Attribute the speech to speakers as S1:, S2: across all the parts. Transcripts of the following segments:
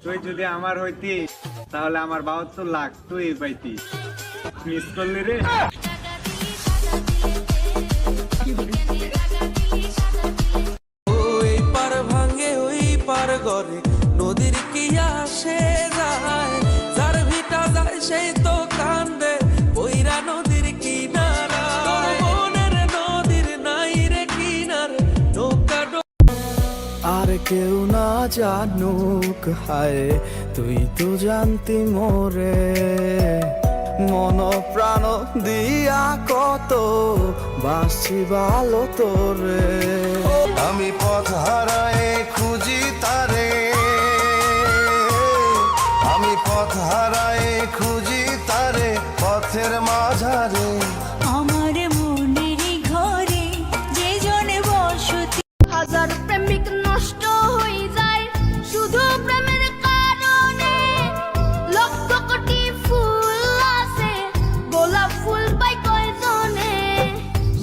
S1: তুই যদি আমার হইতি তাহলে আমার 72 লাখ তুই পাইতি। মিস করলি রে।
S2: ওই পার ভাঙে ওই পার গড়ে নদীর কি আসে যায়, যার ভিটা যায় সেই তো কান্দে ওইরা নদীর কিনারা। মনের নদীর নাই রে কিনারে নৌকা
S3: আর কেউ না জানুক হায় তুই তো জানতি মোরে, মন প্রাণ দিয়া কত বাসি ভালো তোরে।
S4: আমি পথ হারায় খুঁজি তারে, আমি পথ হারায় খুঁজি তারে পথের মাঝারে।
S5: আমার মনের ঘরে যে জনে বসতি, হাজার প্রেমিক নষ্ট হয়ে যায় শুধু প্রেমের কারণে। লক্ষ কোটি ফুল আছে, গোলাপ ফুল পাই কয়জনে।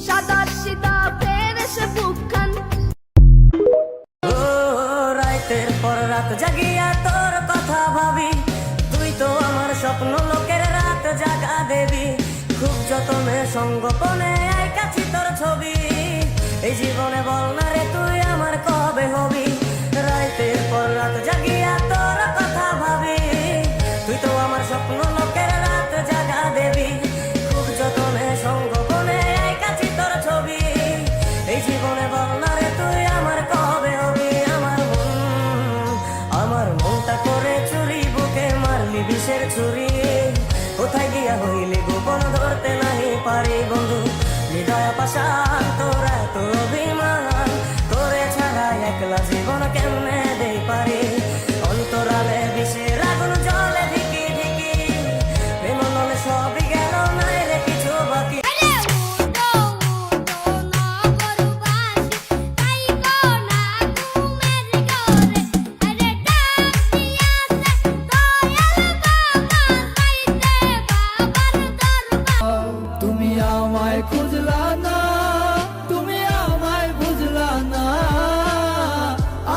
S5: সাদা সিধা ফের এসে বুকখান।
S6: ও রাতের পর রাত জাগিয়া তোর কথা ভাবি, তুই তো আমার স্বপ্ন লোকের রাত জাগা দেবী। খুব যতনে সঙ্গপনে আই কাছি তোর ছবি, এই জীবনে বল না রে তুই আমার কবে হবি। রাতের পর রাত জাগিয়া তোর কথা ভাবি, তুই তো আমার স্বপ্ন লোকের রাত জাগা দেবী। খুব যতনে সঙ্গপনে আই কাছি তোর ছবি, এই জীবনে বল না রে তুই আমার কবে হবি। আমার মনটা করে চুরি, বুকে মারলি বিষের ছুরি। কোথায় গিয়া হইলি গোপন ধরতে নাহি পারি বন্ধু। হৃদয় পাশান তোরা তো অভিমান, তোরে ছাড়া একলা জীবন কেমনে দেই পারি। অন্তরালে বিষের আগুন জলে ঢিকি ঢিকি, প্রেম নলে সবই গেল নাই রে কিছু বাকি।
S3: তুমি আমায় খুঁজলা না, তুমি আমায় বুঝলা না,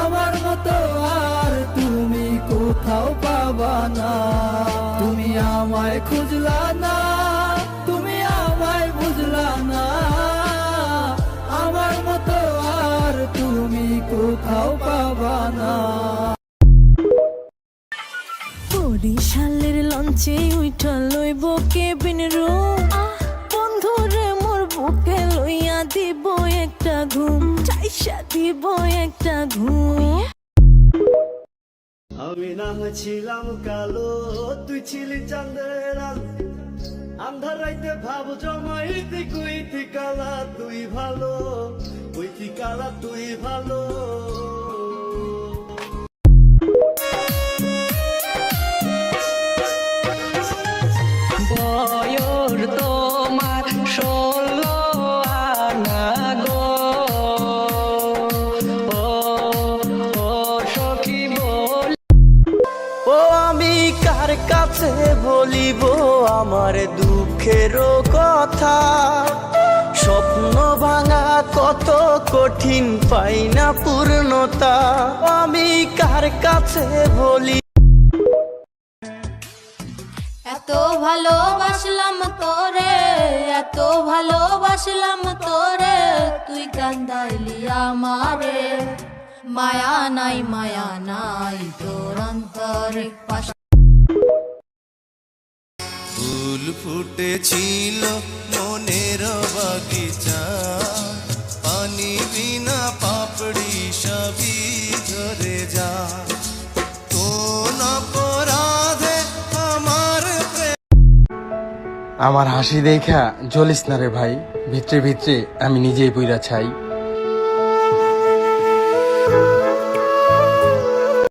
S3: আমার মতো আর তুমি কোথাও পাবা না। তুমি আমায় খুঁজলা না, তুমি আমায় বুঝলা না, আমার মতো আর তুমি কোথাও পাবা না।
S5: বরিশালের লঞ্চে উইঠা লইব কেবিন রুম, বন্ধুরে মোর বুকে লইয়া দিব একটা ঘুম, চাইসা দিব একটা ঘুম।
S3: আমি না ছিলাম কালো, তুই ছিলি চাঁদের আলো। আন্ধার রাইতে ভাব জমাইতি কইতি কালা তুই ভালো, কইতি কালা তুই ভালো।
S6: বয়স তোমার 16 আনা গো, ও সখী বল। ও আমি কার কাছে বলিব আমার দুঃখের কথা, স্বপ্ন ভাঙা কত কঠিন পাই না পূর্ণতা। আমি কার কাছে বলি।
S5: এত ভালোবাসলাম তোরে, এত ভালোবাসলাম তোরে, তুই কান্দাইলি আমারে। মায়া নাই তোর অন্তরে।
S4: ফুল ফুটেছিল মনের বাগিচা, পানি বিনা পাপড়ি সবই ঝরে যা। কোন অপরাধে আমার
S7: আমার হাসি দেখা জ্বলিস না রে ভাই, ভিতরে ভিতরে আমি নিজেই পুইরা ছাই।